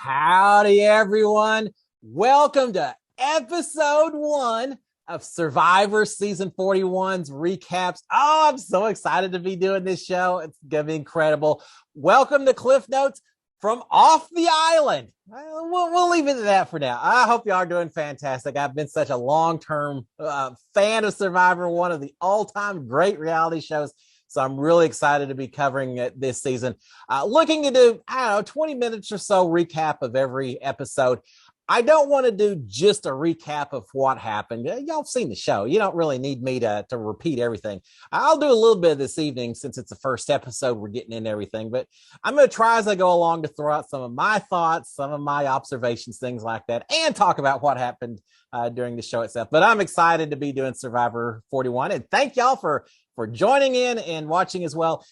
Howdy, everyone. Welcome to episode 1 of Survivor Season 41's recaps. Oh, I'm so excited to be doing this show. It's going to be incredible. Welcome to Cliff Notes from off the island. We'll leave it at that for now. I hope you are doing fantastic. I've been such a long-term fan of Survivor, one of the all-time great reality shows. So I'm really excited to be covering it this season. Looking to do, 20 minutes or so recap of every episode. I don't want to do just a recap of what happened. Y'all have seen the show. You don't really need me to repeat everything. I'll do a little bit this evening since it's the first episode. We're getting into everything, but I'm going to try as I go along to throw out some of my thoughts, some of my observations, things like that, and talk about what happened during the show itself. But I'm excited to be doing Survivor 41, and thank y'all for joining in and watching as well.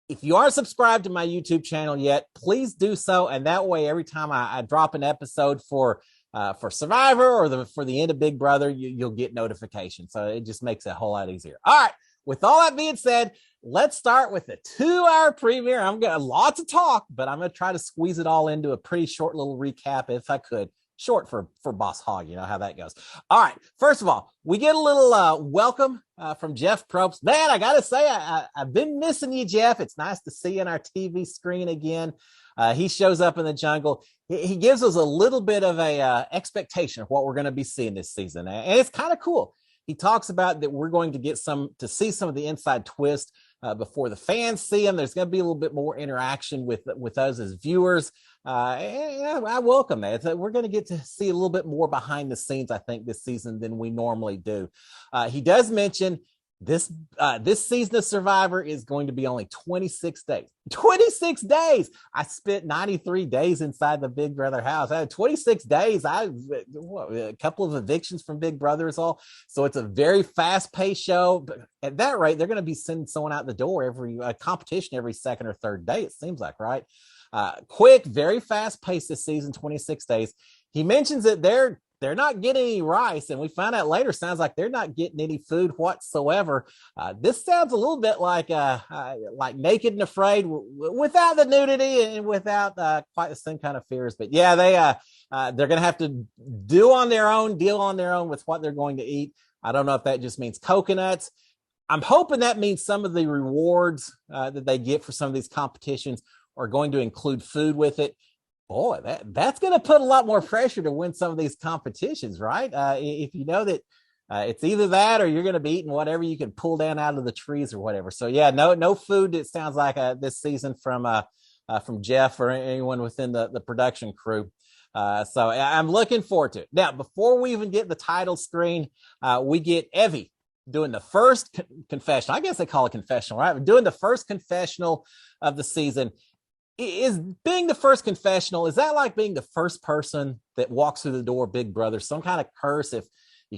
If you aren't subscribed to my YouTube channel yet, please do so. And that way, every time I drop an episode for Survivor or for the end of Big Brother, you'll get notifications. So it just makes it a whole lot easier. All right. With all that being said, let's start with the 2-hour premiere. I'm going to lots of talk, but I'm going to try to squeeze it all into a pretty short little recap if I could. Short for Boss Hog, you know how that goes. All right, first of all, we get a little welcome from Jeff Probst. Man, I gotta say, I've been missing you, Jeff. It's nice to see you on our TV screen again. He shows up in the jungle. He gives us a little bit of a expectation of what we're going to be seeing this season, and it's kind of cool. He talks about that we're going to get to see some of the inside twist before the fans see him. There's going to be a little bit more interaction with us as viewers. I welcome that. We're going to get to see a little bit more behind the scenes, I think, this season than we normally do. He does mention this season of Survivor is going to be only 26 days. 26 days. I spent 93 days inside the Big Brother house. I had 26 days. A couple of evictions from Big Brother is all. So it's a very fast-paced show. But at that rate, they're going to be sending someone out the door every competition every second or third day, it seems like, right? Quick, very fast-paced this season, 26 days. He mentions that they're not getting any rice, and we find out later, sounds like they're not getting any food whatsoever. This sounds a little bit like Naked and Afraid without the nudity and without quite the same kind of fears. But yeah, they're going to have to deal on their own with what they're going to eat. I don't know if that just means coconuts. I'm hoping that means some of the rewards that they get for some of these competitions are going to include food with it. Boy, that's going to put a lot more pressure to win some of these competitions, right? If you know that it's either that or you're going to be eating whatever you can pull down out of the trees or whatever. So yeah, no food. It sounds like this season from Jeff or anyone within the production crew. So I'm looking forward to it. Now, before we even get the title screen, we get Evie doing the first confessional. I guess they call it confessional, right? Doing the first confessional of the season. Is being the first confessional, is that like being the first person that walks through the door Big Brother? Some kind of curse if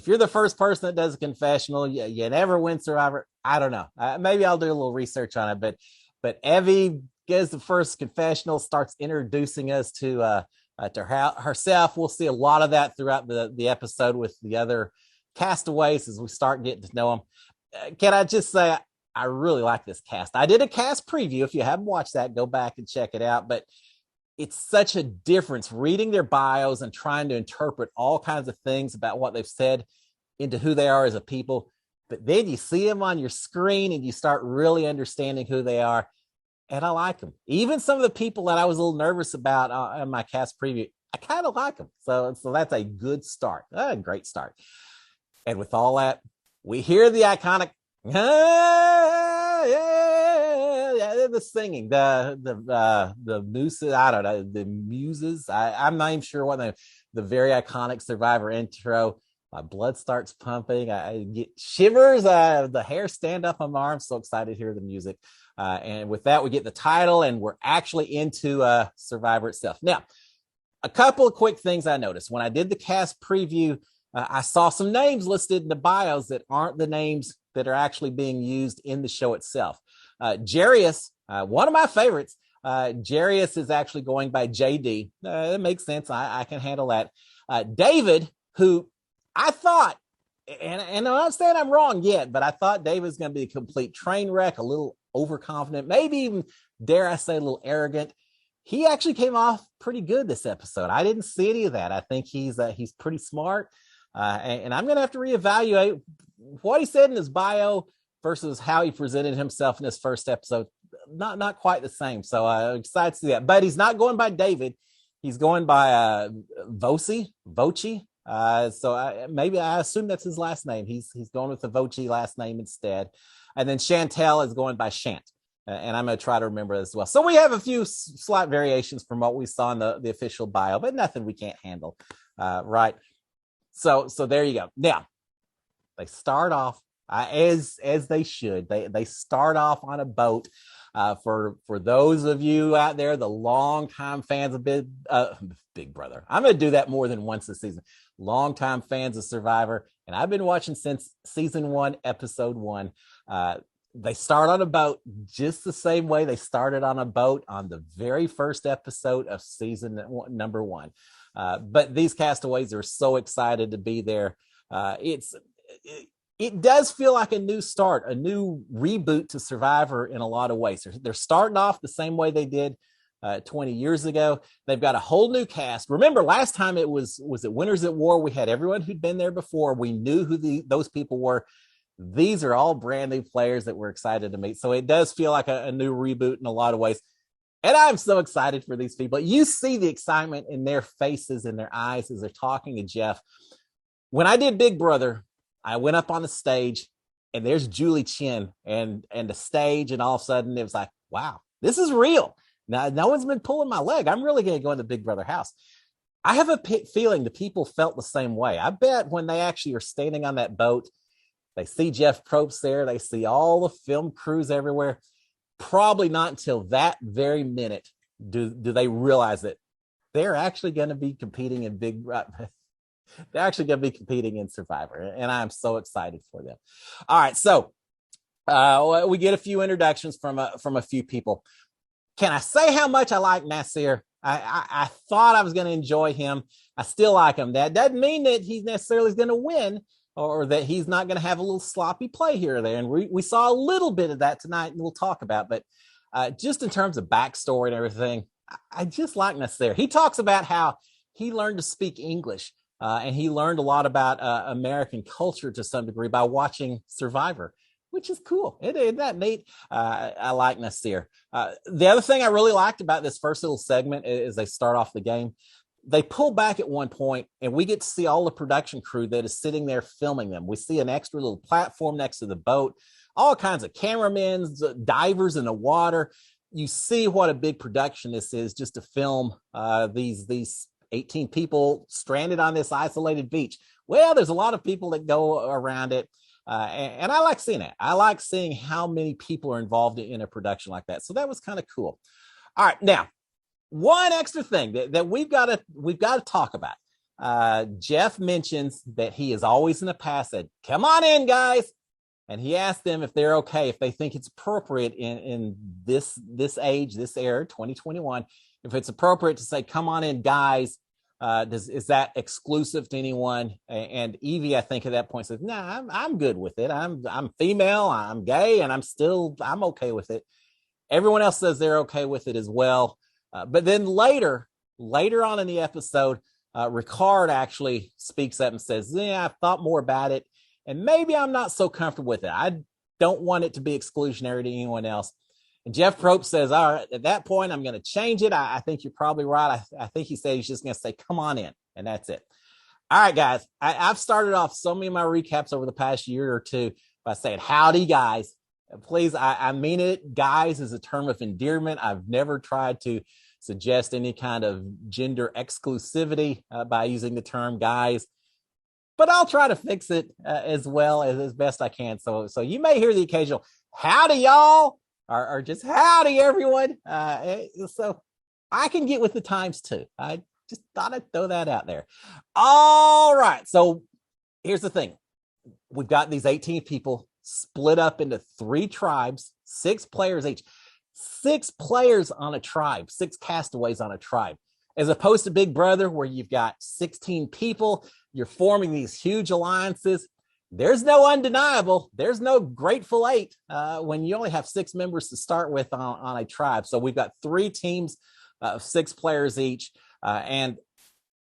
you're the first person that does a confessional, you never win Survivor? I don't know. Maybe I'll do a little research on it. But Evie gives the first confessional, starts introducing us to herself. We'll see a lot of that throughout the episode with the other castaways as we start getting to know them. Can I just say, I really like this cast. I did a cast preview. If you haven't watched that, go back and check it out. But it's such a difference reading their bios and trying to interpret all kinds of things about what they've said into who they are as a people. But then you see them on your screen and you start really understanding who they are. And I like them. Even some of the people that I was a little nervous about in my cast preview, I kind of like them. So that's a good start. A great start. And with all that, we hear the iconic the singing, the mooses, I don't know, the muses. I'm not even sure what the very iconic Survivor intro. My blood starts pumping. I get shivers. The hair stand up on my arms. So excited to hear the music. And with that, we get the title, and we're actually into Survivor itself. Now, a couple of quick things I noticed when I did the cast preview. I saw some names listed in the bios that aren't the names that are actually being used in the show itself. Jarius, one of my favorites, Jarius is actually going by JD. That makes sense. I can handle that. David, who I thought, and I'm not saying I'm wrong yet, but I thought David was going to be a complete train wreck, a little overconfident, maybe even, dare I say, a little arrogant. He actually came off pretty good this episode. I didn't see any of that. I think he's pretty smart. And I'm going to have to reevaluate what he said in his bio versus how he presented himself in his first episode. Not quite the same. So I'm excited to see that. But he's not going by David. He's going by Voci. So maybe I assume that's his last name. He's going with the Voci last name instead. And then Chantel is going by Shant. And I'm going to try to remember as well. So we have a few slight variations from what we saw in the official bio, but nothing we can't handle. Right. So there you go. Now, they start off as they should. They start off on a boat. For those of you out there, the longtime fans of Big Brother, I'm going to do that more than once this season. Longtime fans of Survivor, and I've been watching since season 1, episode 1. They start on a boat just the same way they started on a boat on the very first episode of season number 1. But these castaways are so excited to be there. It does feel like a new start, a new reboot to Survivor in a lot of ways. They're starting off the same way they did 20 years ago. They've got a whole new cast. Remember, last time it was it Winners at War? We had everyone who'd been there before. We knew who those people were. These are all brand new players that we're excited to meet. So it does feel like a new reboot in a lot of ways. And I'm so excited for these people. You see the excitement in their faces and their eyes as they're talking to Jeff. When I did Big Brother, I went up on the stage and there's Julie Chen and the stage. And all of a sudden it was like, wow, this is real. Now, no one's been pulling my leg. I'm really going to go in the Big Brother house. I have a feeling the people felt the same way. I bet when they actually are standing on that boat, they see Jeff Probst there. They see all the film crews everywhere. Probably not until that very minute do they realize that they're actually going to be competing in they're actually going to be competing in Survivor. And I'm so excited for them. All right. So we get a few introductions from a few people. Can I say how much I like Nasir? I thought I was going to enjoy him. I still like him. That doesn't mean that he necessarily is going to win, or that he's not going to have a little sloppy play here or there. And we saw a little bit of that tonight, and we'll talk about. But just in terms of backstory and everything, I just like Nasir. He talks about how he learned to speak English, and he learned a lot about American culture to some degree by watching Survivor, which is cool. Isn't that neat? I like Nasir. The other thing I really liked about this first little segment is they start off the game. They pull back at one point and we get to see all the production crew that is sitting there filming them. We see an extra little platform next to the boat, all kinds of cameramen, divers in the water. You see what a big production this is just to film these 18 people stranded on this isolated beach. Well, there's a lot of people that go around it. And I like seeing it. I like seeing how many people are involved in a production like that. So that was kind of cool. All right. Now, one extra thing that we've got to talk about. Jeff mentions that he has always in the past said, come on in, guys. And he asked them if they're okay, if they think it's appropriate in this age, this era, 2021, if it's appropriate to say, come on in, guys. Is that exclusive to anyone? And Evie, I think at that point says, nah, I'm good with it. I'm female, I'm gay, and I'm okay with it. Everyone else says they're okay with it as well. But then later on in the episode, Ricard actually speaks up and says, yeah, I've thought more about it, and maybe I'm not so comfortable with it. I don't want it to be exclusionary to anyone else. And Jeff Probst says, all right, at that point, I'm going to change it. I think you're probably right. I think he said he's just going to say, come on in. And that's it. All right, guys. I've started off so many of my recaps over the past year or two by saying, howdy, guys. Please, I mean it. Guys is a term of endearment. I've never tried to suggest any kind of gender exclusivity by using the term guys. But I'll try to fix it as well as best I can. So you may hear the occasional, howdy, y'all. Or just howdy, everyone. So I can get with the times too. I just thought I'd throw that out there. All right. So here's the thing. We've got these 18 people split up into 3 tribes, 6 players each. 6 players on a tribe, 6 castaways on a tribe. As opposed to Big Brother, where you've got 16 people, you're forming these huge alliances. There's no undeniable. There's no Grateful 8 when you only have 6 members to start with on a tribe. So we've got 3 teams 6 players each. And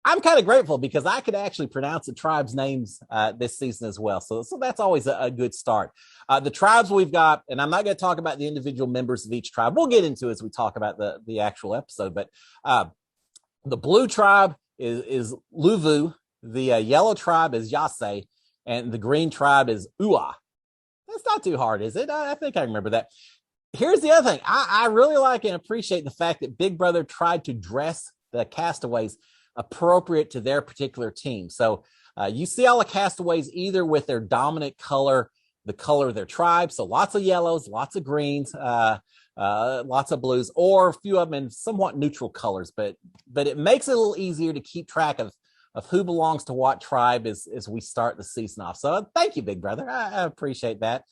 I'm kind of grateful because I could actually pronounce the tribes' names this season as well. So that's always a good start. The tribes we've got, and I'm not going to talk about the individual members of each tribe. We'll get into it as we talk about the actual episode. But the blue tribe is Levu. The yellow tribe is Yase. And the green tribe is Ua. That's not too hard, is it? I think I remember that. Here's the other thing. I really like and appreciate the fact that Big Brother tried to dress the castaways appropriate to their particular team. So you see all the castaways either with their dominant color, the color of their tribe. So lots of yellows, lots of greens, lots of blues, or a few of them in somewhat neutral colors. But it makes it a little easier to keep track of who belongs to what tribe as we start the season off. So thank you, Big Brother. I appreciate that.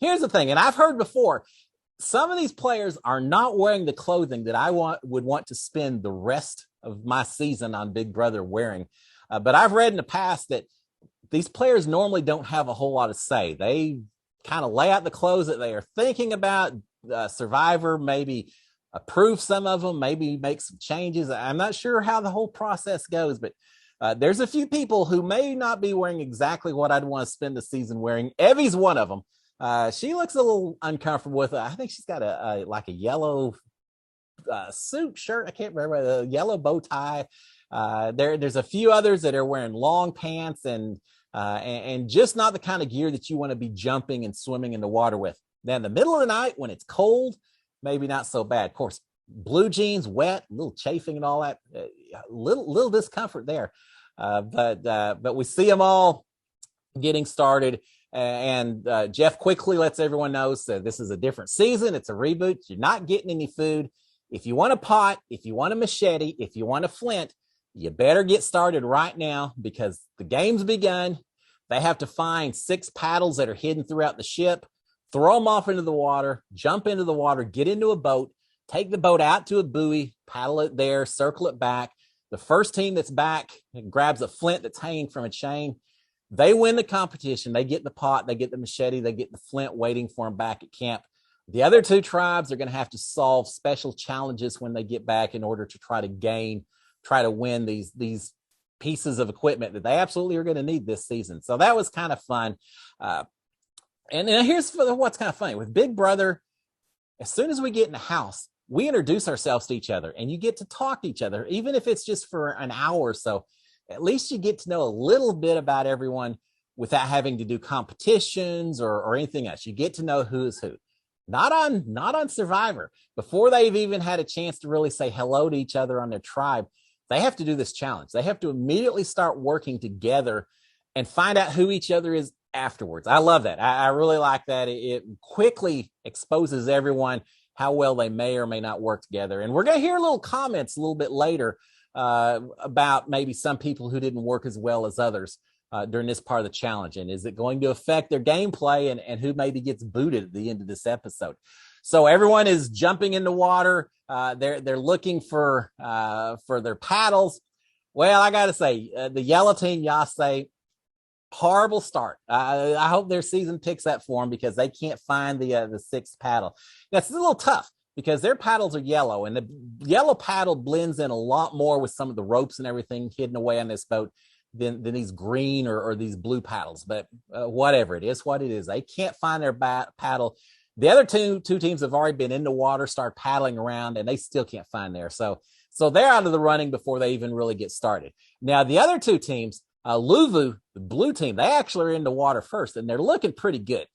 Here's the thing, and I've heard before, some of these players are not wearing the clothing that I would want to spend the rest of my season on Big Brother wearing. But I've read in the past that these players normally don't have a whole lot of say. They kind of lay out the clothes that they are thinking about. Survivor maybe approve some of them, maybe make some changes. I'm not sure how the whole process goes, but there's a few people who may not be wearing exactly what I'd want to spend the season wearing. Evie's one of them. She looks a little uncomfortable with it. I think she's got a yellow suit shirt. I can't remember, the yellow bow tie. There's a few others that are wearing long pants and just not the kind of gear that you want to be jumping and swimming in the water with. Now in the middle of the night when it's cold, maybe not so bad. Of course, blue jeans, wet, a little chafing and all that, little discomfort there. But we see them all getting started. And Jeff quickly lets everyone know that this is a different season. It's a reboot. You're not getting any food. If you want a pot, if you want a machete, if you want a flint, you better get started right now because the game's begun. They have to find 6 paddles that are hidden throughout the ship, throw them off into the water, jump into the water, get into a boat, take the boat out to a buoy, paddle it there, circle it back. The first team that's back grabs a flint that's hanging from a chain. They win the competition. They get the pot, they get the machete, they get the flint waiting for them back at camp. The other 2 tribes are going to have to solve special challenges when they get back in order to try to win these pieces of equipment that they absolutely are going to need this season. So that was kind of fun. And here's what's kind of funny. With Big Brother, as soon as we get in the house, we introduce ourselves to each other and you get to talk to each other, even if it's just for an hour or so. At least you get to know a little bit about everyone without having to do competitions or anything else. You get to know who is who. Not on Survivor. Before they've even had a chance to really say hello to each other on their tribe, they have to do this challenge. They have to immediately start working together and find out who each other is afterwards. I love that. I really like that. It quickly exposes everyone how well they may or may not work together. And we're going to hear little comments a little bit later about maybe some people who didn't work as well as others during this part of the challenge. And is it going to affect their gameplay and who maybe gets booted at the end of this episode? So everyone is jumping in the water. They're looking for their paddles. Well, I got to say, the yellow team, Yase, horrible start. I hope their season picks that for them because they can't find the 6th paddle. That's a little tough because their paddles are yellow, and the yellow paddle blends in a lot more with some of the ropes and everything hidden away on this boat than these green or these blue paddles. But whatever, it is what it is. They can't find their paddle. The other two teams have already been in the water, start paddling around, and they still can't find theirs. So they're out of the running before they even really get started. Now, the other 2 teams, Levu, the blue team, they actually are in the water first, and they're looking pretty good.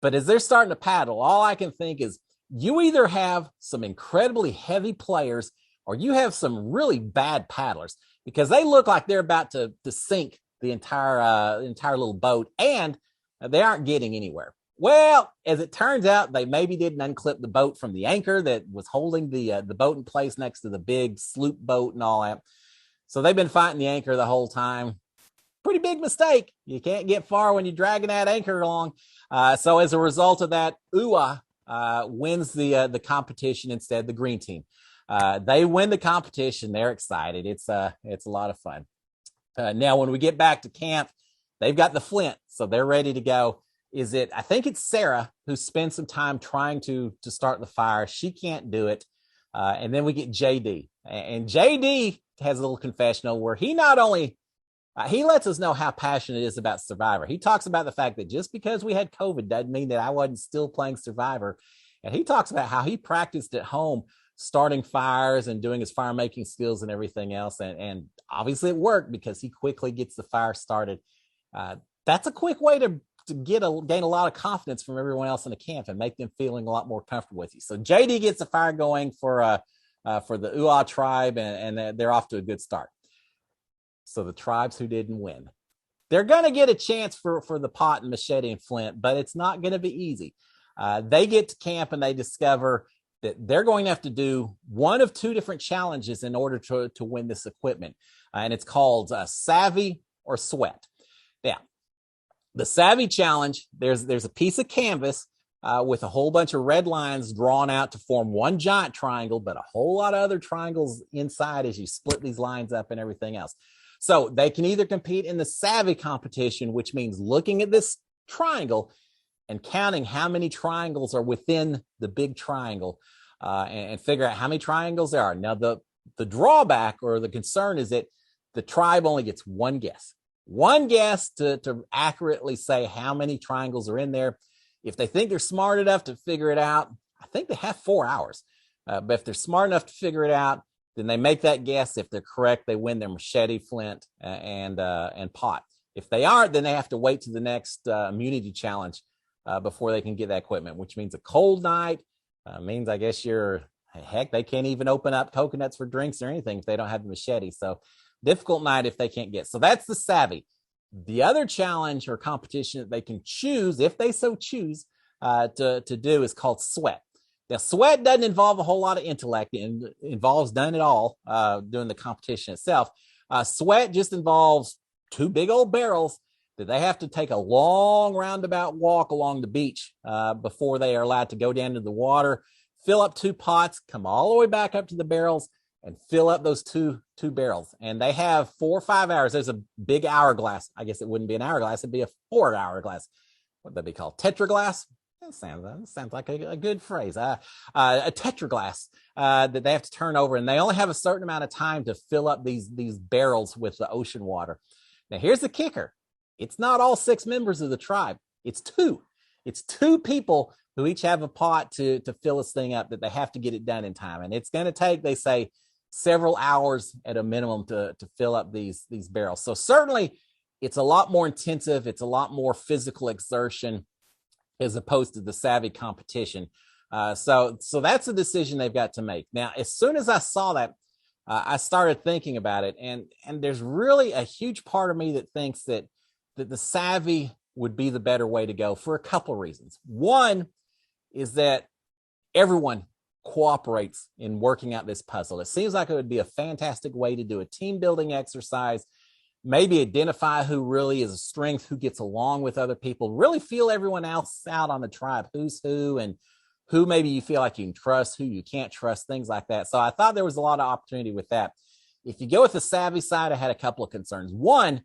But as they're starting to paddle, all I can think is you either have some incredibly heavy players or you have some really bad paddlers because they look like they're about to sink the entire little boat, and they aren't getting anywhere. Well, as it turns out, they maybe didn't unclip the boat from the anchor that was holding the boat in place next to the big sloop boat and all that. So they've been fighting the anchor the whole time. Pretty big mistake. You can't get far when you're dragging that anchor along. So as a result of that, Ua wins the competition instead, the green team. They win the competition. They're excited. It's a lot of fun. Now, when we get back to camp, they've got the flint, so they're ready to go. I think it's Sarah who spends some time trying to start the fire. She can't do it. And then we get JD. And JD has a little confessional where he not only he lets us know how passionate he is about Survivor. He talks about the fact that just because we had COVID doesn't mean that I wasn't still playing Survivor. And he talks about how he practiced at home, starting fires and doing his fire making skills and everything else. And obviously it worked because he quickly gets the fire started. That's a quick way to gain a lot of confidence from everyone else in the camp and make them feeling a lot more comfortable with you. So JD gets the fire going for the UA tribe, and they're off to a good start. So the tribes who didn't win, they're going to get a chance for the pot and machete and flint, but it's not going to be easy. They get to camp and they discover that they're going to have to do one of two different challenges in order to win this equipment. And it's called Savvy or Sweat. Now, the Savvy challenge, there's a piece of canvas with a whole bunch of red lines drawn out to form one giant triangle, but a whole lot of other triangles inside as you split these lines up and everything else. So they can either compete in the Savvy competition, which means looking at this triangle and counting how many triangles are within the big triangle and figure out how many triangles there are. Now, the drawback or the concern is that the tribe only gets one guess to accurately say how many triangles are in there. If they think they're smart enough to figure it out, I think they have 4 hours. But if they're smart enough to figure it out, then they make that guess. If they're correct, they win their machete, flint, and pot. If they aren't, then they have to wait to the next immunity challenge before they can get that equipment, which means a cold night, means I guess they can't even open up coconuts for drinks or anything if they don't have the machete. So difficult night if they can't get. So that's the Savvy. The other challenge or competition that they can choose, if they so choose, to do is called Sweat. Now, Sweat doesn't involve a whole lot of intellect. It involves none at all doing the competition itself. Sweat just involves two big old barrels that they have to take a long roundabout walk along the beach before they are allowed to go down to the water, fill up 2 pots, come all the way back up to the barrels, and fill up those two barrels. And they have 4 or 5 hours. There's a big hourglass. I guess it wouldn't be an hourglass. It'd be a 4-hour-glass. What would that be called? Tetraglass? That sounds like a good phrase. A tetraglass that they have to turn over. And they only have a certain amount of time to fill up these barrels with the ocean water. Now, here's the kicker. It's not all 6 members of the tribe. It's 2. It's 2 people who each have a pot to fill this thing up that they have to get it done in time. And it's going to take, they say, several hours at a minimum to fill up these barrels. So certainly it's a lot more intensive. It's a lot more physical exertion as opposed to the Savvy competition. So that's a decision they've got to make. Now, as soon as I saw that, I started thinking about it. And there's really a huge part of me that thinks that the Savvy would be the better way to go for a couple of reasons. One is that everyone cooperates in working out this puzzle. It seems like it would be a fantastic way to do a team building exercise, maybe identify who really is a strength, who gets along with other people, really feel everyone else out on the tribe, who's who, and who maybe you feel like you can trust, who you can't trust, things like that. So I thought there was a lot of opportunity with that. If you go with the Savvy side, I had a couple of concerns. One,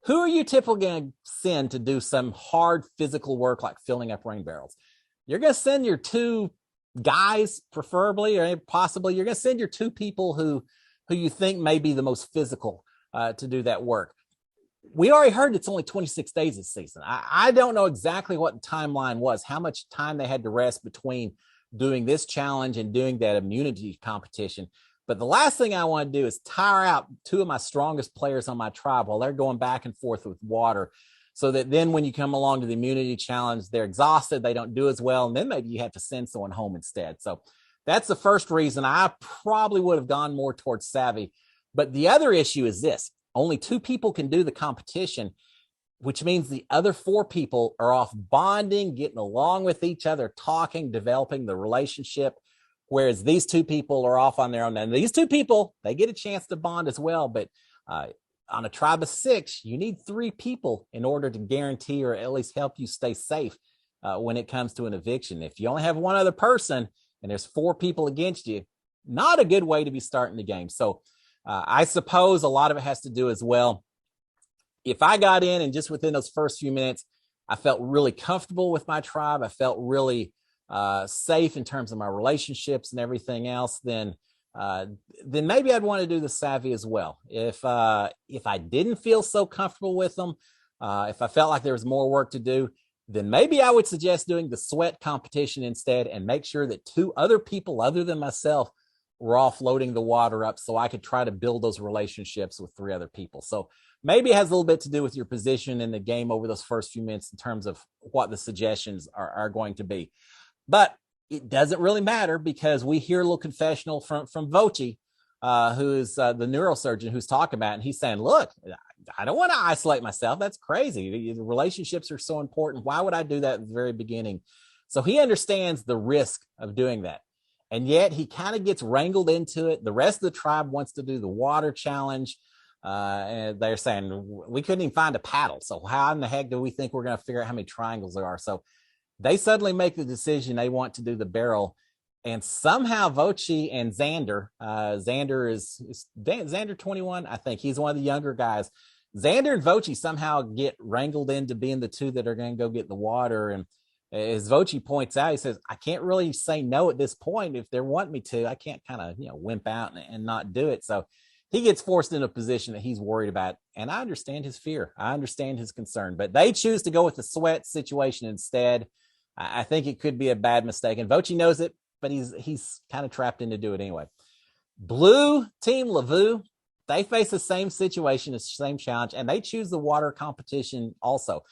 who are you typically going to send to do some hard physical work like filling up rain barrels? You're going to send your 2 guys, preferably, or possibly you're going to send your 2 people who you think may be the most physical to do that work. We already heard it's only 26 days this season. I don't know exactly what the timeline was, how much time they had to rest between doing this challenge and doing that immunity competition. But the last thing I want to do is tire out 2 of my strongest players on my tribe while they're going back and forth with water, so that then when you come along to the immunity challenge, they're exhausted, they don't do as well, and then maybe you have to send someone home instead. So that's the first reason I probably would have gone more towards Savvy. But the other issue is this. Only 2 people can do the competition, which means the other 4 people are off bonding, getting along with each other, talking, developing the relationship, whereas these 2 people are off on their own. And these 2 people, they get a chance to bond as well, but on a tribe of 6, you need 3 people in order to guarantee or at least help you stay safe when it comes to an eviction. If you only have 1 other person and there's 4 people against you, not a good way to be starting the game. So I suppose a lot of it has to do as well. If I got in and just within those first few minutes, I felt really comfortable with my tribe. I felt really safe in terms of my relationships and everything else, then maybe I'd want to do the savvy as well. If I didn't feel so comfortable with them, if I felt like there was more work to do, then maybe I would suggest doing the sweat competition instead, and make sure that 2 other people other than myself were all floating the water up, so I could try to build those relationships with 3 other people. So maybe it has a little bit to do with your position in the game over those first few minutes in terms of what the suggestions are going to be. But it doesn't really matter, because we hear a little confessional from Vochi, who is the neurosurgeon who's talking about it, and he's saying, look, I don't want to isolate myself. That's crazy. The relationships are so important. Why would I do that at the very beginning? So he understands the risk of doing that. And yet he kind of gets wrangled into it. The rest of the tribe wants to do the water challenge. And they're saying, we couldn't even find a paddle. So how in the heck do we think we're going to figure out how many triangles there are? So they suddenly make the decision they want to do the barrel. And somehow Vochi and Xander, Xander is Xander 21, I think. He's one of the younger guys. Xander and Vochi somehow get wrangled into being the 2 that are going to go get the water. And as Vochi points out, he says, I can't really say no at this point. If they want me to, I can't kind of, wimp out and not do it. So he gets forced in a position that he's worried about. And I understand his fear. I understand his concern. But they choose to go with the sweat situation instead. I think it could be a bad mistake. And Vochi knows it, but he's kind of trapped into do it anyway. Blue team Levu, they face the same situation, the same challenge, and they choose the water competition also.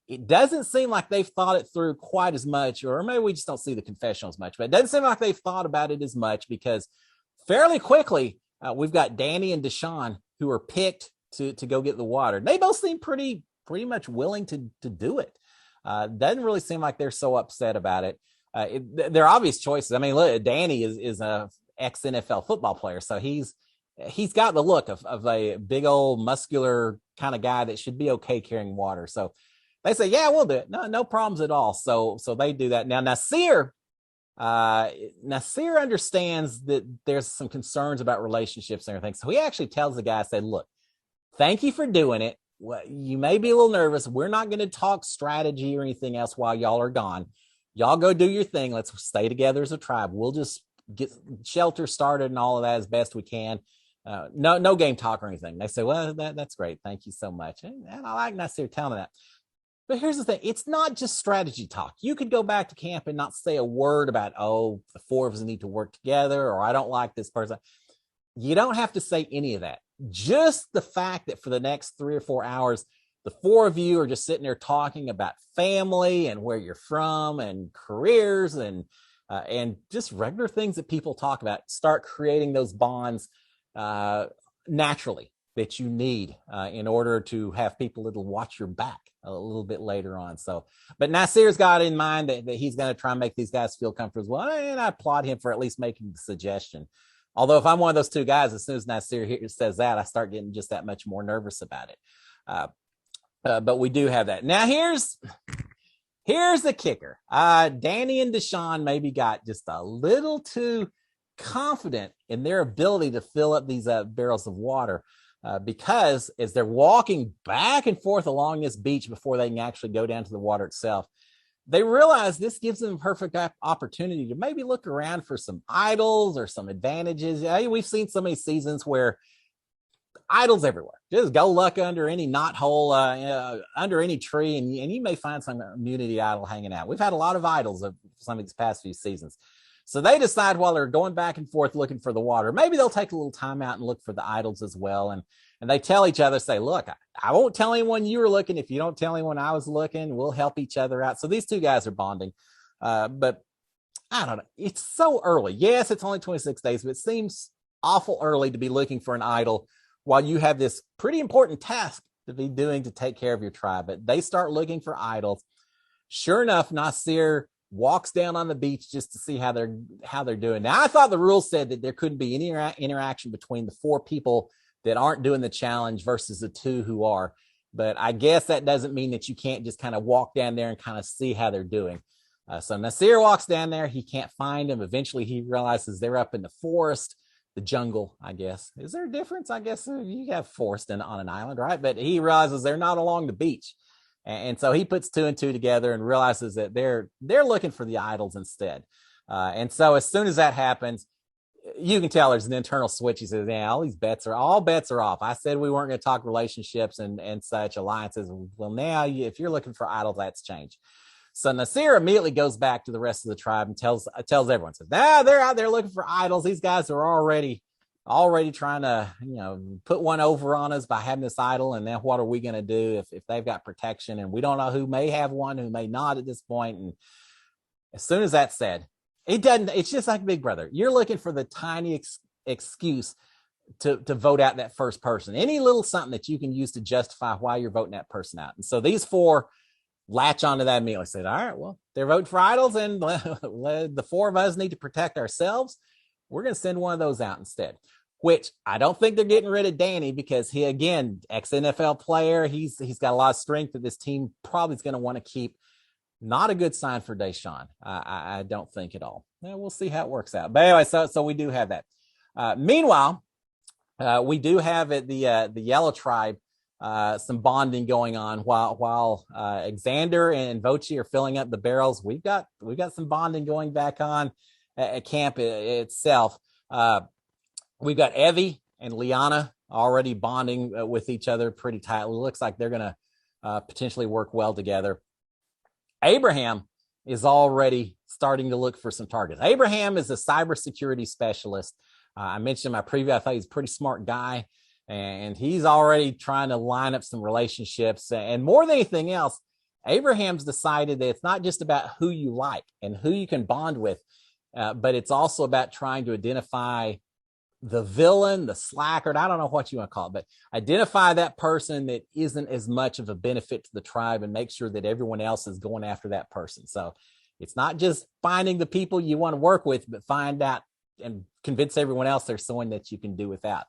It doesn't seem like they've thought it through quite as much, or maybe we just don't see the confessional as much, but it doesn't seem like they've thought about it as much, because fairly quickly, we've got Danny and Deshaun who are picked to go get the water. They both seem pretty much willing to do it. Doesn't really seem like they're so upset about it. They're obvious choices. I mean, look, Danny is a ex-NFL football player, so he's got the look of a big old muscular kind of guy that should be okay carrying water. So they say, yeah, we'll do it. No problems at all. So they do that. Now, Nasir understands that there's some concerns about relationships and everything. So he actually tells the guy, say, look, thank you for doing it. Well, you may be a little nervous. We're not going to talk strategy or anything else while y'all are gone. Y'all go do your thing. Let's stay together as a tribe. We'll just get shelter started and all of that as best we can. No game talk or anything. They say, well, that's great. Thank you so much. And I like Nasir telling that. But here's the thing. It's not just strategy talk. You could go back to camp and not say a word about, the 4 of us need to work together, or I don't like this person. You don't have to say any of that. Just the fact that for the next 3 or 4 hours, the 4 of you are just sitting there talking about family and where you're from and careers and just regular things that people talk about. Start creating those bonds naturally that you need in order to have people that'll watch your back a little bit later on. So, but Nasir's got in mind that he's going to try and make these guys feel comfortable as well. And I applaud him for at least making the suggestion. Although if I'm one of those 2 guys, as soon as Nasir says that, I start getting just that much more nervous about it. But we do have that. Now here's the kicker. Danny and Deshaun maybe got just a little too confident in their ability to fill up these barrels of water. Because as they're walking back and forth along this beach before they can actually go down to the water itself, they realize this gives them a perfect opportunity to maybe look around for some idols or some advantages. We've seen so many seasons where idols everywhere. Just go look under any knothole, under any tree, and you may find some immunity idol hanging out. We've had a lot of idols of some of these past few seasons. So they decide while they're going back and forth looking for the water, maybe they'll take a little time out and look for the idols as well. And they tell each other, say, look, I won't tell anyone you were looking. If you don't tell anyone I was looking, we'll help each other out. So these 2 guys are bonding. But I don't know. It's so early. Yes, it's only 26 days, but it seems awful early to be looking for an idol while you have this pretty important task to be doing to take care of your tribe. But they start looking for idols. Sure enough, Nasir walks down on the beach just to see how they're doing. Now, I thought the rules said that there couldn't be any interaction between the 4 people that aren't doing the challenge versus the 2 who are. But I guess that doesn't mean that you can't just kind of walk down there and kind of see how they're doing. So Nasir walks down there. He can't find them. Eventually, he realizes they're up in the forest, the jungle, I guess. Is there a difference? I guess you have forest on an island, right? But he realizes they're not along the beach. And so he puts two and two together and realizes that they're looking for the idols instead. And so as soon as that happens, you can tell there's an internal switch. He says, yeah, all bets are off. I said we weren't going to talk relationships and such alliances. Well, now if you're looking for idols, that's changed. So Nasir immediately goes back to the rest of the tribe and tells everyone, says, they're out there looking for idols. These guys are already trying to, put one over on us by having this idol. And then what are we going to do if they've got protection? And we don't know who may have one, who may not at this point. And as soon as that's said, it's just like Big Brother. You're looking for the tiny excuse to vote out that first person. Any little something that you can use to justify why you're voting that person out. And so these four latch onto that immediately. Said, all right, well, they're voting for idols, and the four of us need to protect ourselves. We're going to send one of those out instead. Which I don't think they're getting rid of Danny, because he, again, ex-NFL player. He's got a lot of strength that this team probably is going to want to keep. Not a good sign for Deshaun. I don't think at all. We'll see how it works out. But anyway, so we do have that. Meanwhile, we do have at the Yellow Tribe some bonding going on while Xander and Vochi are filling up the barrels. We've got some bonding going back on at camp itself. We've got Evie and Liana already bonding with each other pretty tightly. Looks like they're going to potentially work well together. Abraham is already starting to look for some targets. Abraham is a cybersecurity specialist. I mentioned in my preview, I thought he's a pretty smart guy, and he's already trying to line up some relationships. And more than anything else, Abraham's decided that it's not just about who you like and who you can bond with, but it's also about trying to identify the villain, the slacker, I don't know what you want to call it, but identify that person that isn't as much of a benefit to the tribe and make sure that everyone else is going after that person. So it's not just finding the people you want to work with, but find out and convince everyone else there's someone that you can do without.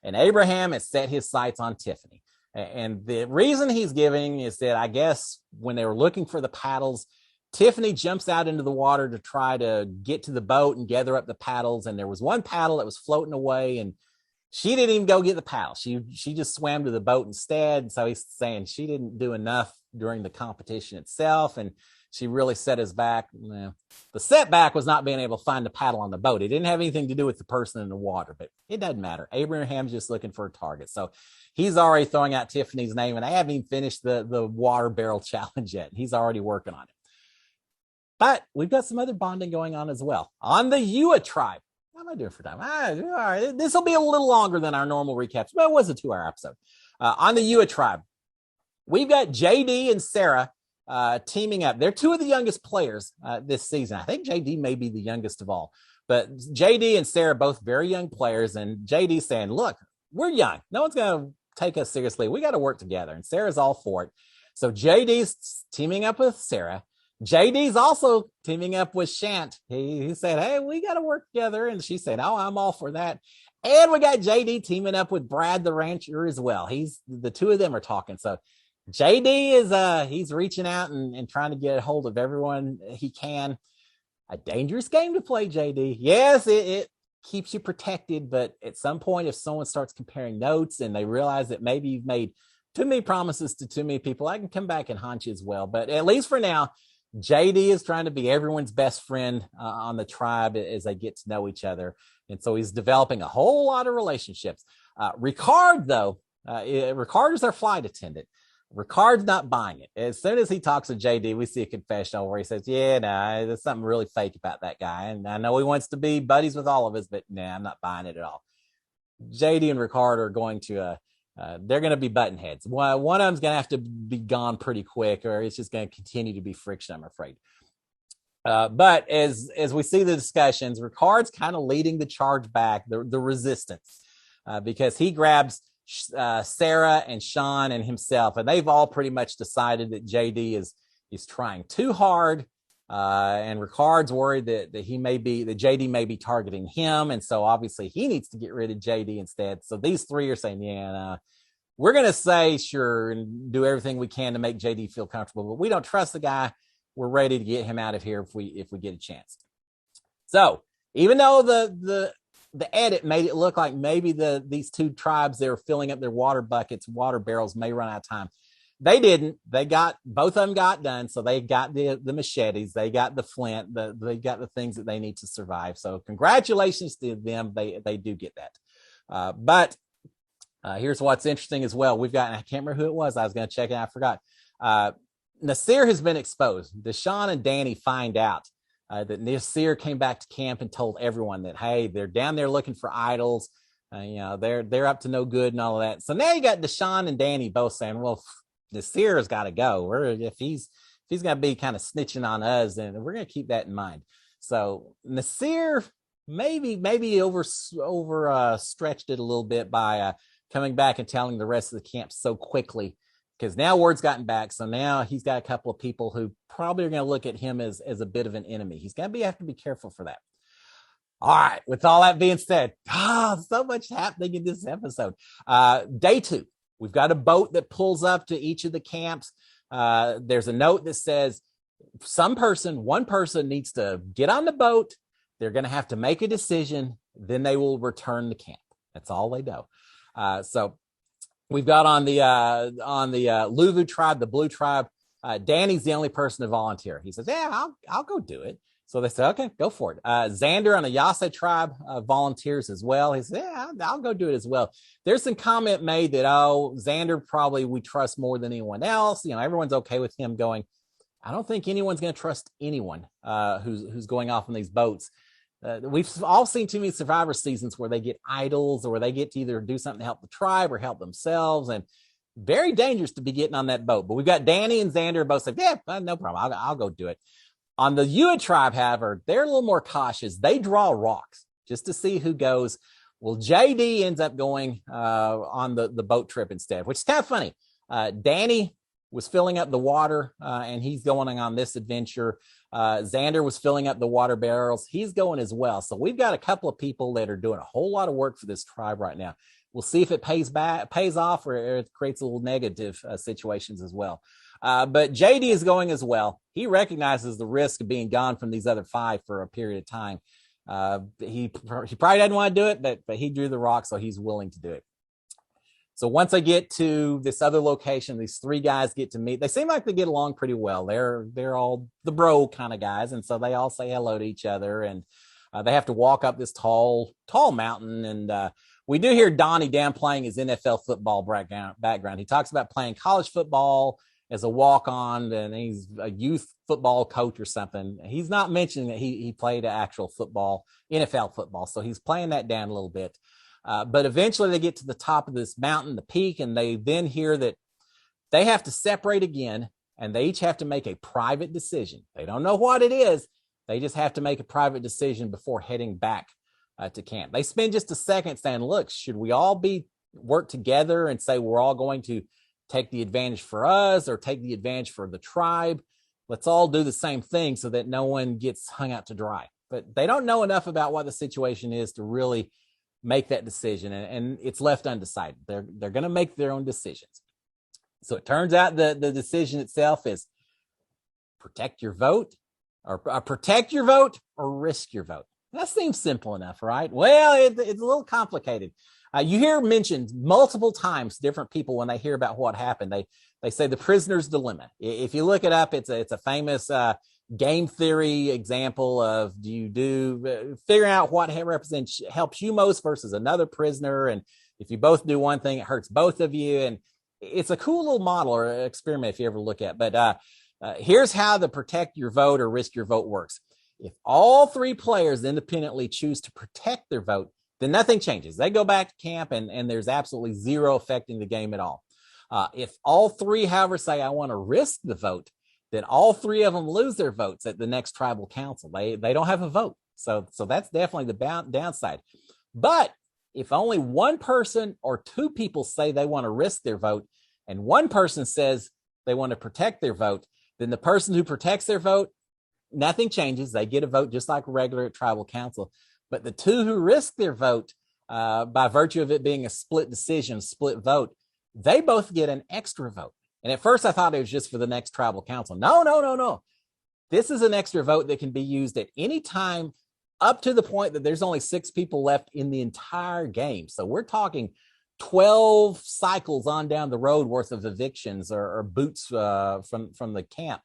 And Abraham has set his sights on Tiffany. And the reason he's giving is that I guess when they were looking for the paddles, Tiffany jumps out into the water to try to get to the boat and gather up the paddles. And there was one paddle that was floating away, and she didn't even go get the paddle. She just swam to the boat instead. So he's saying she didn't do enough during the competition itself, and she really set us back. Well, the setback was not being able to find the paddle on the boat. It didn't have anything to do with the person in the water, but it doesn't matter. Abraham's just looking for a target. So he's already throwing out Tiffany's name, and I haven't even finished the water barrel challenge yet. He's already working on it. But we've got some other bonding going on as well. On the Ua tribe. How am I doing for time? All right. This will be a little longer than our normal recaps, but it was a 2-hour episode. On the Ua tribe, we've got JD and Sarah teaming up. They're two of the youngest players this season. I think JD may be the youngest of all. But JD and Sarah, both very young players. And JD saying, look, we're young. No one's going to take us seriously. We got to work together. And Sarah's all for it. So JD's teaming up with Sarah. JD's also teaming up with Shant. He said, hey, we got to work together. And she said, oh, I'm all for that. And we got JD teaming up with Brad the rancher as well. The two of them are talking. So JD is he's reaching out and trying to get a hold of everyone he can. A dangerous game to play, JD. Yes, it keeps you protected, but at some point, if someone starts comparing notes and they realize that maybe you've made too many promises to too many people, I can come back and haunt you as well. But at least for now, JD is trying to be everyone's best friend on the tribe as they get to know each other. And so he's developing a whole lot of relationships. Ricard, though, Ricard is their flight attendant. Ricard's not buying it. As soon as he talks to JD, we see a confessional where he says, yeah, no, there's something really fake about that guy. And I know he wants to be buddies with all of us, but nah, I'm not buying it at all. JD and Ricard are going to, they're going to be button heads. One of them's going to have to be gone pretty quick, or it's just going to continue to be friction, I'm afraid. But as we see the discussions, Ricard's kind of leading the charge back, the resistance, because he grabs Sarah and Sean and himself, and they've all pretty much decided that JD is trying too hard, and Ricard's worried that JD may be targeting him, and so obviously he needs to get rid of JD instead. So these three are saying, yeah, we're gonna say sure and do everything we can to make JD feel comfortable, but we don't trust the guy. We're ready to get him out of here if we get a chance. So even though the edit made it look like maybe these two tribes that are filling up their water barrels may run out of time, They didn't. Both of them got done. So they got the machetes, they got the flint, they got the things that they need to survive. So congratulations to them. They do get that. But here's what's interesting as well. We've got, I can't remember who it was. I was going to check it. I forgot. Nasir has been exposed. Deshaun and Danny find out that Nasir came back to camp and told everyone that, hey, they're down there looking for idols. They're up to no good and all of that. So now you got Deshaun and Danny both saying, well, Nasir has got to go. If he's going to be kind of snitching on us, then we're going to keep that in mind. So Nasir maybe over stretched it a little bit by coming back and telling the rest of the camp so quickly, because now word's gotten back. So now he's got a couple of people who probably are going to look at him as a bit of an enemy. He's going to have to be careful for that. All right. With all that being said, so much happening in this episode. Day 2, we've got a boat that pulls up to each of the camps. There's a note that says one person needs to get on the boat. They're going to have to make a decision. Then they will return to camp. That's all they know. So we've got on the Levu tribe, the blue tribe. Danny's the only person to volunteer. He says, yeah, I'll go do it. So they say, okay, go for it. Xander on the Yase tribe volunteers as well. He says, yeah, I'll go do it as well. There's some comment made that, Xander probably we trust more than anyone else. Everyone's okay with him going. I don't think anyone's going to trust anyone who's going off on these boats. We've all seen too many Survivor seasons where they get idols or where they get to either do something to help the tribe or help themselves, and very dangerous to be getting on that boat. But we've got Danny and Xander both say, yeah, no problem. I'll go do it. On the Ua tribe, however, they're a little more cautious. They draw rocks just to see who goes. Well, JD ends up going on the boat trip instead, which is kind of funny. Danny was filling up the water and he's going on this adventure. Xander was filling up the water barrels. He's going as well. So we've got a couple of people that are doing a whole lot of work for this tribe right now. We'll see if it pays off, or it creates a little negative situations as well. But JD is going as well. He recognizes the risk of being gone from these other 5 for a period of time. He probably doesn't want to do it, but he drew the rock, so he's willing to do it. So once they get to this other location, these 3 guys get to meet. They seem like they get along pretty well. They're all the bro kind of guys, and so they all say hello to each other. And they have to walk up this tall mountain. And we do hear Donnie downplaying his NFL football background. He talks about playing college football as a walk-on, and he's a youth football coach or something. He's not mentioning that he played actual football, NFL football. So he's playing that down a little bit. But eventually they get to the top of this mountain, the peak, and they then hear that they have to separate again, and they each have to make a private decision. They don't know what it is. They just have to make a private decision before heading back to camp. They spend just a second saying, look, should we all work together and say we're all going to take the advantage for us or take the advantage for the tribe? Let's all do the same thing so that no one gets hung out to dry. But they don't know enough about what the situation is to really make that decision, and it's left undecided. They're going to make their own decisions. So it turns out the decision itself is protect your vote or risk your vote. That seems simple enough, right? Well, it's a little complicated. You hear mentioned multiple times, different people, when they hear about what happened, they say the prisoner's dilemma. If you look it up, it's a famous game theory example of figuring out what helps you most versus another prisoner. And if you both do one thing, it hurts both of you. And it's a cool little model or experiment if you ever look at. But here's how the protect your vote or risk your vote works. If all 3 players independently choose to protect their vote, then nothing changes. They go back to camp and there's absolutely zero affecting the game at all. If all 3, however, say, I want to risk the vote, then all 3 of them lose their votes at the next tribal council. They don't have a vote. So that's definitely the downside. But if only 1 person or 2 people say they want to risk their vote and 1 person says they want to protect their vote, then the person who protects their vote, nothing changes. They get a vote just like a regular tribal council. But the 2 who risk their vote, by virtue of it being a split decision, split vote, they both get an extra vote. And at first I thought it was just for the next tribal council. No. This is an extra vote that can be used at any time up to the point that there's only 6 people left in the entire game. So we're talking 12 cycles on down the road worth of evictions or boots from the camp.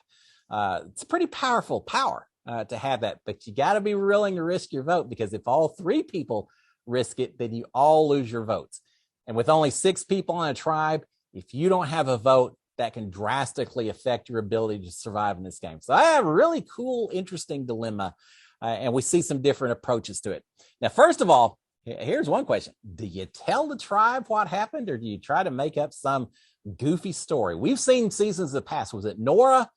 It's a pretty powerful power to have that, but you got to be willing to risk your vote, because if all 3 people risk it, then you all lose your votes. And with only 6 people on a tribe, if you don't have a vote, that can drastically affect your ability to survive in this game. So I have a really cool, interesting dilemma, and we see some different approaches to it. Now, first of all, here's one question. Do you tell the tribe what happened, or do you try to make up some goofy story? We've seen seasons of the past. Was it Nora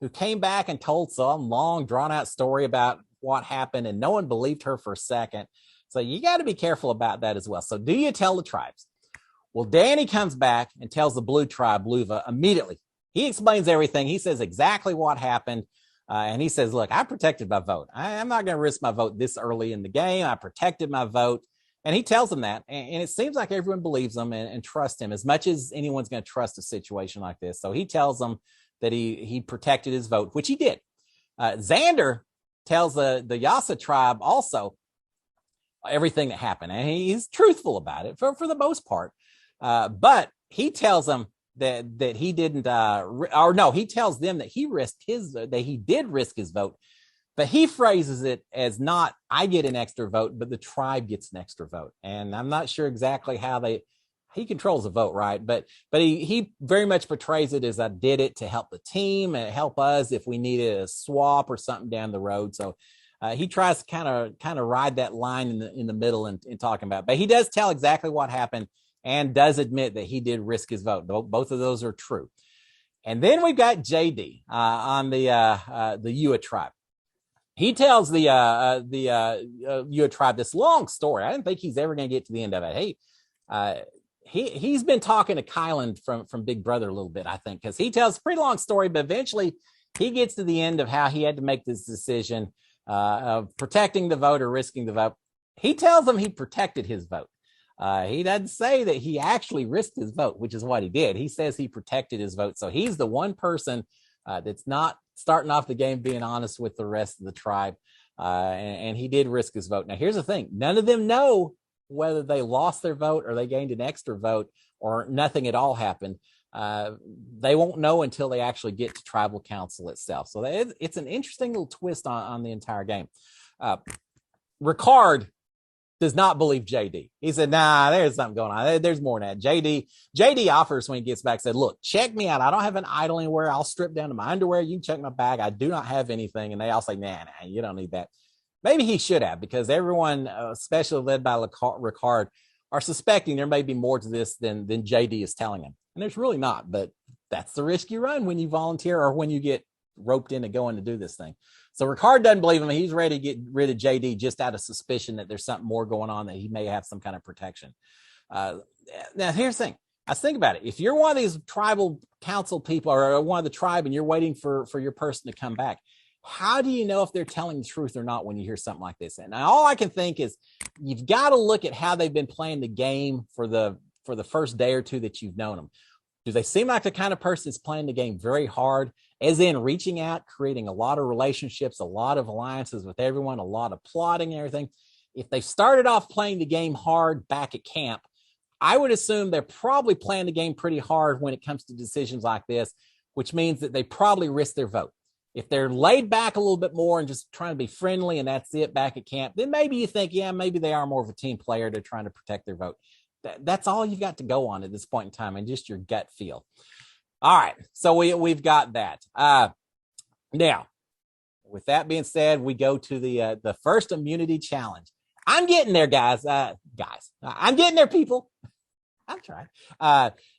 who came back and told some long, drawn-out story about what happened, and no one believed her for a second? So you got to be careful about that as well. So do you tell the tribes? Well, Danny comes back and tells the blue tribe, Levu, immediately. He explains everything. He says exactly what happened. And he says, look, I protected my vote. I'm not going to risk my vote this early in the game. I protected my vote. And he tells them that. And it seems like everyone believes him and trusts him as much as anyone's going to trust a situation like this. So he tells them that he protected his vote, which he did. Xander tells the Yasa tribe also everything that happened. And he's truthful about it for the most part. But he tells them that he didn't, he tells them that he did risk his vote, but he phrases it as not, I get an extra vote, but the tribe gets an extra vote. And I'm not sure exactly how he controls the vote, right? But he very much portrays it as I did it to help the team and help us if we needed a swap or something down the road. So he tries to kind of ride that line in the middle in talking about it. But he does tell exactly what happened, and does admit that he did risk his vote. Both of those are true. And then we've got JD on the Ua tribe. He tells the Ua tribe this long story. I didn't think he's ever going to get to the end of it. He's been talking to Kylan from Big Brother a little bit, I think, because he tells a pretty long story, but eventually he gets to the end of how he had to make this decision of protecting the vote or risking the vote. He tells them he protected his vote. He doesn't say that he actually risked his vote, which is what he did. He says he protected his vote. So he's the one person that's not starting off the game being honest with the rest of the tribe. And he did risk his vote. Now, here's the thing. None of them know whether they lost their vote or they gained an extra vote or nothing at all happened. They won't know until they actually get to tribal council itself. So it's an interesting little twist on the entire game. Ricard does not believe JD. He said, nah, there's something going on. There's more than that. JD offers when he gets back, said, look, check me out. I don't have an idol anywhere. I'll strip down to my underwear. You can check my bag. I do not have anything. And they all say, nah, you don't need that. Maybe he should have, because everyone, especially led by Ricard, are suspecting there may be more to this than JD is telling him. And there's really not, but that's the risk you run when you volunteer or when you get roped into going to do this thing. So Ricard doesn't believe him. He's ready to get rid of JD just out of suspicion that there's something more going on, that he may have some kind of protection. Now, here's the thing. I was thinking about it. If you're one of these tribal council people or one of the tribe and you're waiting for your person to come back, how do you know if they're telling the truth or not when you hear something like this? And all I can think is you've got to look at how they've been playing the game for the first day or two that you've known them. Do they seem like the kind of person that's playing the game very hard, as in reaching out, creating a lot of relationships, a lot of alliances with everyone, a lot of plotting and everything? If they started off playing the game hard back at camp, I would assume they're probably playing the game pretty hard when it comes to decisions like this, which means that they probably risk their vote. If they're laid back a little bit more and just trying to be friendly and that's it back at camp, then maybe you think, yeah, maybe they are more of a team player. They're trying to protect their vote. That's all you've got to go on at this point in time, and just your gut feel. All right, so we've got that. Now, with that being said, we go to the first immunity challenge. I'm getting there, guys. I'm getting there, people. I'm trying.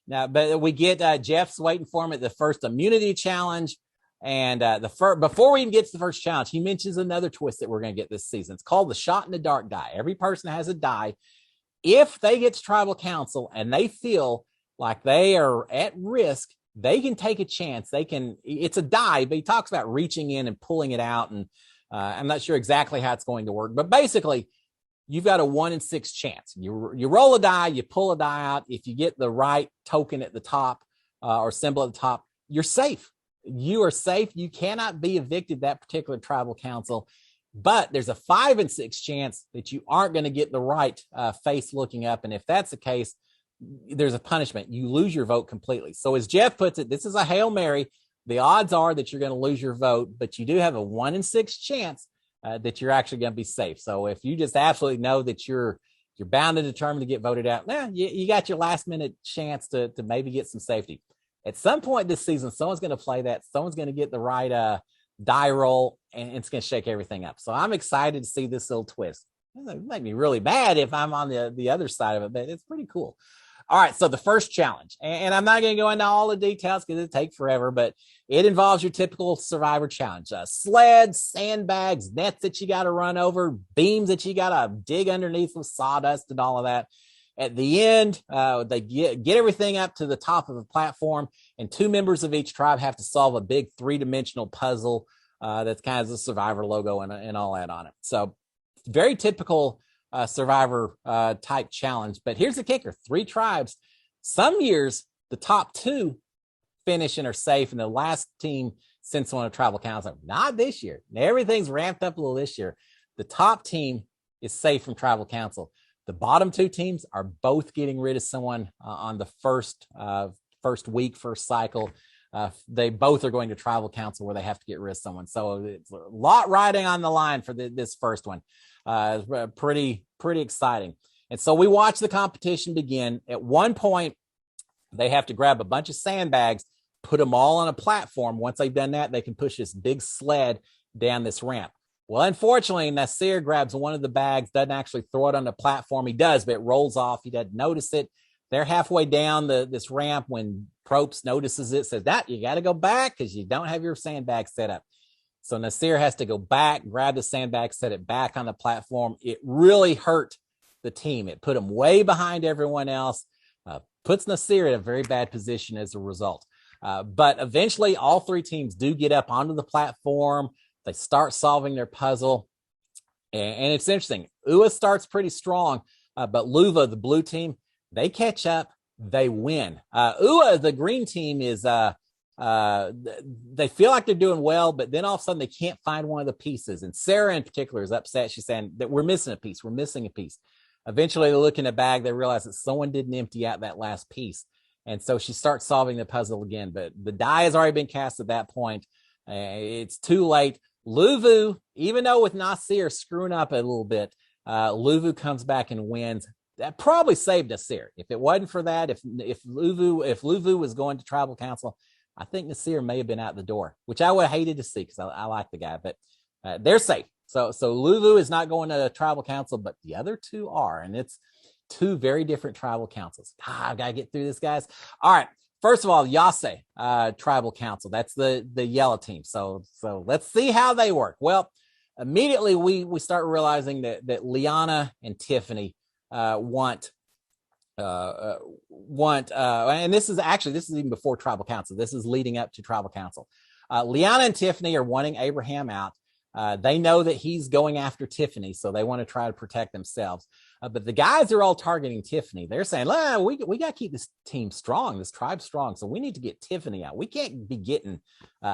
Now, but we get Jeff's waiting for him at the first immunity challenge. And before we even get to the first challenge, he mentions another twist that we're going to get this season. It's called the shot in the dark die. Every person has a die. If they get to tribal council and they feel like they are at risk, they can take a chance. It's a die, but he talks about reaching in and pulling it out. And I'm not sure exactly how it's going to work, but basically you've got a 1 in 6 chance. You roll a die, you pull a die out. If you get the right token at the top or symbol at the top, you're safe. You are safe. You cannot be evicted that particular tribal council, but there's a 5 in 6 chance that you aren't going to get the right face looking up. And if that's the case, there's a punishment. You lose your vote completely. So as Jeff puts it, this is a Hail Mary. The odds are that you're going to lose your vote, but you do have a 1 in 6 chance that you're actually going to be safe. So if you just absolutely know that you're bound and determined to get voted out, you got your last minute chance to maybe get some safety. At some point this season, someone's going to play that. Someone's going to get the right die roll, and it's going to shake everything up. So I'm excited to see this little twist. It might be really bad if I'm on the other side of it, but it's pretty cool. All right, so the first challenge, and I'm not going to go into all the details because it'd take forever, but it involves your typical Survivor challenge. Sleds, sandbags, nets that you got to run over, beams that you got to dig underneath with sawdust and all of that. At the end, they get everything up to the top of the platform, and 2 members of each tribe have to solve a big 3-dimensional puzzle that's kind of the Survivor logo and all that on it. So very typical Survivor type challenge. But here's the kicker: 3 tribes. Some years the top 2 finish and are safe, and the last team sends someone to tribal council. Not this year. Everything's ramped up a little this year. The top team is safe from tribal council. The bottom 2 teams are both getting rid of someone on the first week, first cycle. They both are going to tribal council where they have to get rid of someone. So it's a lot riding on the line for this first one. Pretty exciting. And so we watch the competition begin. At one point, they have to grab a bunch of sandbags, put them all on a platform. Once they've done that, they can push this big sled down this ramp. Well, unfortunately, Nasir grabs one of the bags, doesn't actually throw it on the platform. He does, but it rolls off. He doesn't notice it. They're halfway down this ramp when Probst notices it, says, that you got to go back because you don't have your sandbag set up. So Nasir has to go back, grab the sandbag, set it back on the platform. It really hurt the team. It put them way behind everyone else, puts Nasir in a very bad position as a result. But eventually, all 3 teams do get up onto the platform. They start solving their puzzle. And it's interesting. UA starts pretty strong, but Levu, the blue team, they catch up. They win. UA, the green team, is they feel like they're doing well, but then all of a sudden they can't find one of the pieces. And Sarah in particular is upset. She's saying that we're missing a piece. We're missing a piece. Eventually they look in the bag. They realize that someone didn't empty out that last piece. And so she starts solving the puzzle again, but the die has already been cast at that point. It's too late. Levu, even though with Nasir screwing up a little bit, Levu comes back and wins. That probably saved Nasir. If it wasn't for that, if Levu was going to tribal council, I think Nasir may have been out the door, which I would have hated to see because I like the guy, but they're safe. So Levu is not going to tribal council, but the other 2 are, and it's 2 very different tribal councils. I've got to get through this, guys. All right. First of all, Yase tribal council. That's the yellow team. So let's see how they work. Well, immediately we start realizing that Liana and Tiffany want, and this is even before tribal council. This is leading up to tribal council. Liana and Tiffany are wanting Abraham out. They know that he's going after Tiffany, so they want to try to protect themselves. But the guys are all targeting Tiffany. They're saying, we got to keep this team strong, this tribe strong, so we need to get Tiffany out. We can't be getting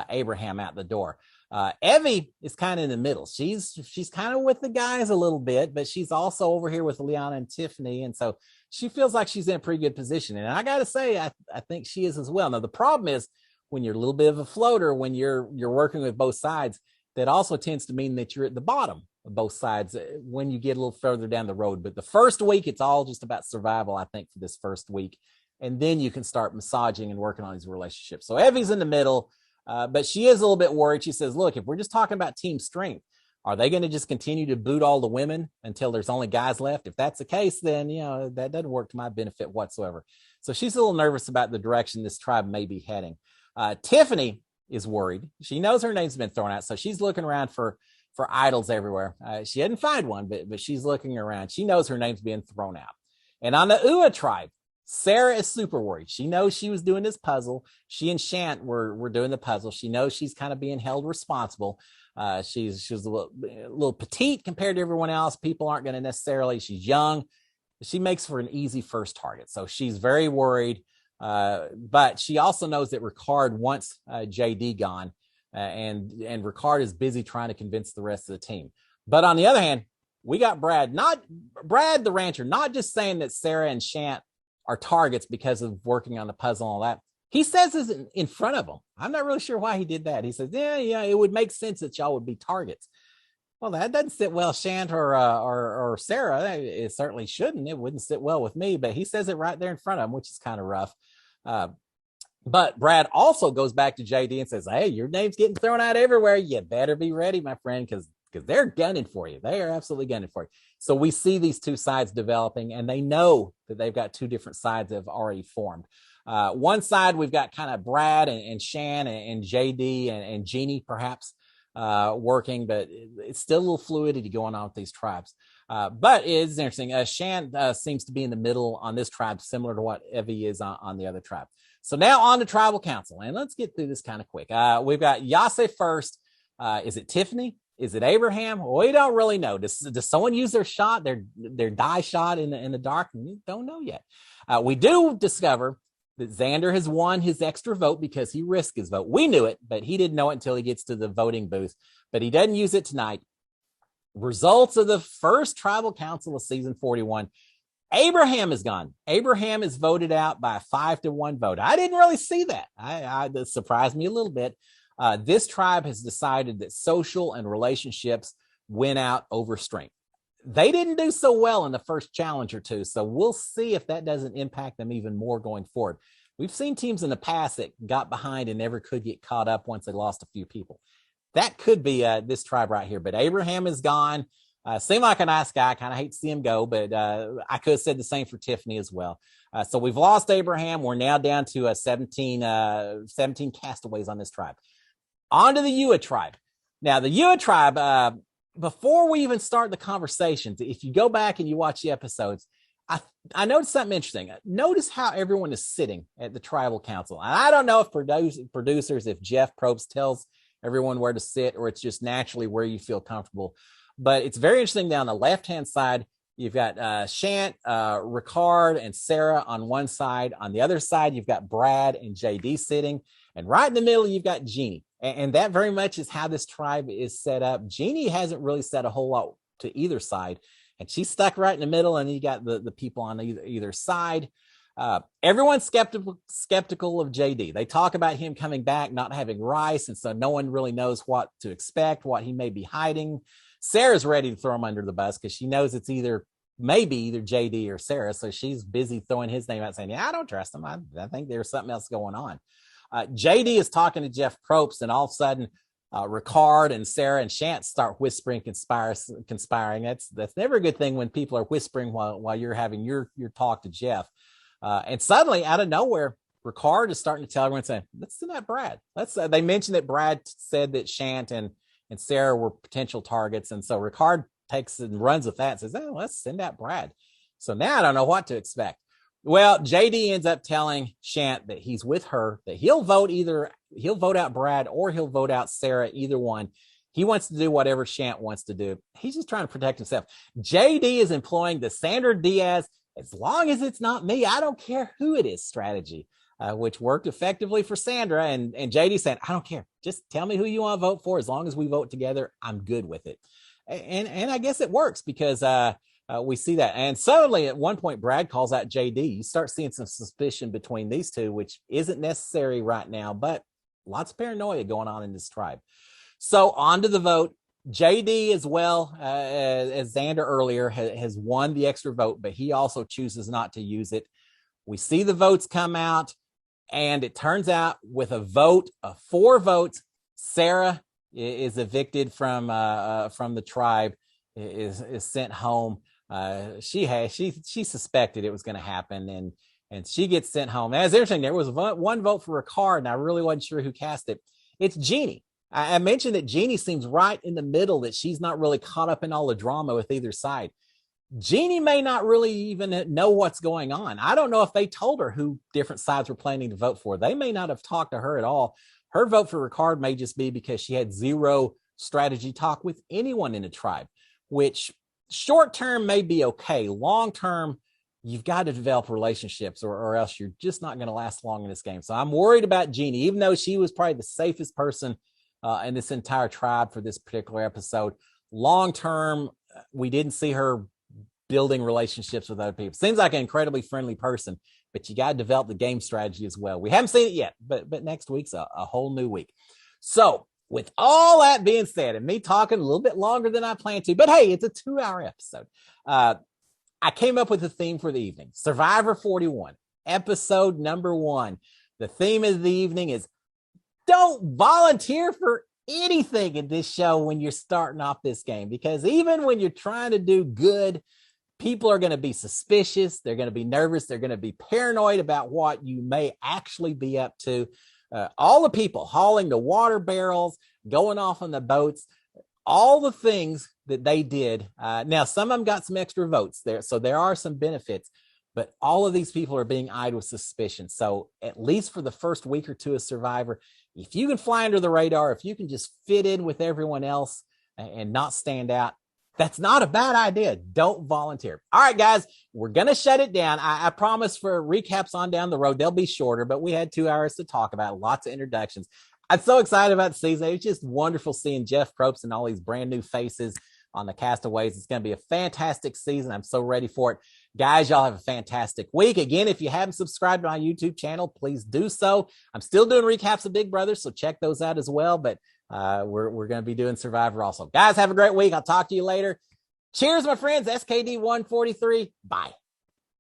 Abraham out the door. Evie is kind of in the middle. She's kind of with the guys a little bit, but she's also over here with Liana and Tiffany, and so she feels like she's in a pretty good position. And I got to say, I think she is as well. Now, the problem is when you're a little bit of a floater, when you're working with both sides, that also tends to mean that you're at the bottom of both sides when you get a little further down the road. But the first week, it's all just about survival, I think, for this first week. And then you can start massaging and working on these relationships. So Evie's in the middle, but she is a little bit worried. She says, look, if we're just talking about team strength, are they going to just continue to boot all the women until there's only guys left? If that's the case, then, that doesn't work to my benefit whatsoever. So she's a little nervous about the direction this tribe may be heading. Tiffany is worried. She knows her name's been thrown out, so she's looking around for idols everywhere. She didn't find one, but she's looking around. She knows her name's being thrown out. And on the UA tribe, Sarah is super worried. She knows she was doing this puzzle. She and Shant were doing the puzzle. She knows she's kind of being held responsible. She's a little petite compared to everyone else. People aren't going to necessarily, she's young. She makes for an easy first target. So she's very worried. But she also knows that Ricard wants JD gone, and Ricard is busy trying to convince the rest of the team. But on the other hand, we got Brad the rancher, not just saying that Sarah and Shant are targets because of working on the puzzle and all that. He says this in front of them. I'm not really sure why he did that. He says, yeah, it would make sense that y'all would be targets. Well, that doesn't sit well, Shant or Sarah. It certainly shouldn't. It wouldn't sit well with me, but he says it right there in front of him, which is kind of rough. But Brad also goes back to JD and says, hey, your name's getting thrown out everywhere. You better be ready, my friend, because they're gunning for you. They are absolutely gunning for you. So we see these two sides developing, and they know that they've got two different sides that have already formed. One side, we've got kind of Brad and Shan and JD and Jeannie perhaps working, but it's still a little fluidity going on with these tribes. But it's interesting. Shan seems to be in the middle on this tribe, similar to what Evie is on the other tribe. So now on to tribal council, and let's get through this kind of quick. We've got Yase first. Is it Tiffany? Is it Abraham? We don't really know. Does someone use their shot, their die shot in the dark? We don't know yet. We do discover that Xander has won his extra vote because he risked his vote. We knew it, but he didn't know it until he gets to the voting booth. But he doesn't use it tonight. Results of the first tribal council of season 41. Abraham is gone. Abraham is voted out by a 5-1 vote. I didn't really see that. That surprised me a little bit. This tribe has decided that social and relationships win out over strength. They didn't do so well in the first challenge or two, so we'll see if that doesn't impact them even more going forward. We've seen teams in the past that got behind and never could get caught up once they lost a few people. That could be this tribe right here, but Abraham is gone. Seemed like a nice guy. I kind of hate to see him go, but I could have said the same for Tiffany as well. So we've lost Abraham. We're now down to 17 castaways on this tribe. On to the Ua tribe. Now, the Ua tribe, before we even start the conversations, if you go back and you watch the episodes, I noticed something interesting. Notice how everyone is sitting at the tribal council. And I don't know if producers, if Jeff Probst tells everyone where to sit, or it's just naturally where you feel comfortable. But it's very interesting. Down the left-hand side, you've got Shant, Ricard, and Sarah on one side. On the other side, you've got Brad and JD sitting. And right in the middle, you've got Jeannie. And that very much is how this tribe is set up. Jeannie hasn't really said a whole lot to either side. And she's stuck right in the middle, and you got the people on either side. Everyone's skeptical of JD. They talk about him coming back, not having rice, and so no one really knows what to expect, what he may be hiding. Sarah's ready to throw him under the bus because she knows it's maybe either JD or Sarah, so she's busy throwing his name out saying, yeah, I don't trust him. I think there's something else going on. JD is talking to Jeff Probst, and all of a sudden Ricard and Sarah and Shant start whispering, conspiring. That's never a good thing when people are whispering while you're having your talk to Jeff. And suddenly, out of nowhere, Ricard is starting to tell everyone, saying, let's send that Brad. They mentioned that Brad said that Shant and Sarah were potential targets. And so Ricard takes and runs with that and says, oh, let's send out Brad. So now I don't know what to expect. Well, JD ends up telling Shant that he's with her, that he'll vote out Brad or he'll vote out Sarah, either one. He wants to do whatever Shant wants to do. He's just trying to protect himself. JD is employing the Sandra Diaz, as long as it's not me, I don't care who it is strategy, which worked effectively for Sandra. And JD said, I don't care. Just tell me who you want to vote for. As long as we vote together, I'm good with it. And I guess it works because we see that. And suddenly at one point, Brad calls out JD. You start seeing some suspicion between these two, which isn't necessary right now, but lots of paranoia going on in this tribe. So on to the vote. JD, as well as Xander earlier, has won the extra vote, but he also chooses not to use it. We see the votes come out, and it turns out with a vote of 4 votes, Sarah is evicted from the tribe, is sent home. She suspected it was going to happen, and she gets sent home. And it's interesting. There was one vote for Ricard, and I really wasn't sure who cast it. It's Jeannie. I mentioned that Jeannie seems right in the middle, that she's not really caught up in all the drama with either side. Jeannie may not really even know what's going on. I don't know if they told her who different sides were planning to vote for. They may not have talked to her at all. Her vote for Ricard may just be because she had zero strategy talk with anyone in the tribe, which short term may be okay. Long term, you've got to develop relationships or else you're just not going to last long in this game. So I'm worried about Jeannie, even though she was probably the safest person in this entire tribe for this particular episode. Long term, we didn't see her building relationships with other people. Seems like an incredibly friendly person, but you got to develop the game strategy as well. We haven't seen it yet, but next week's a whole new week. So with all that being said, and me talking a little bit longer than I planned to, but hey, it's a 2-hour episode. I came up with a theme for the evening. Survivor 41, episode number 1. The theme of the evening is don't volunteer for anything in this show when you're starting off this game, because even when you're trying to do good, people are going to be suspicious. They're going to be nervous. They're going to be paranoid about what you may actually be up to. All the people hauling the water barrels, going off on the boats, all the things that they did. Now, some of them got some extra votes there, so there are some benefits, but all of these people are being eyed with suspicion. So at least for the first week or two of Survivor, if you can fly under the radar, if you can just fit in with everyone else and not stand out, that's not a bad idea. Don't volunteer. All right, guys, we're going to shut it down. I promise for recaps on down the road, they'll be shorter, but we had 2 hours to talk about, lots of introductions. I'm so excited about the season. It's just wonderful seeing Jeff Probst and all these brand new faces on the Castaways. It's going to be a fantastic season. I'm so ready for it. Guys, y'all have a fantastic week. Again, if you haven't subscribed to my YouTube channel, please do so. I'm still doing recaps of Big Brother, so check those out as well. But we're going to be doing Survivor also. Guys, have a great week. I'll talk to you later. Cheers, my friends. SKD 143. Bye.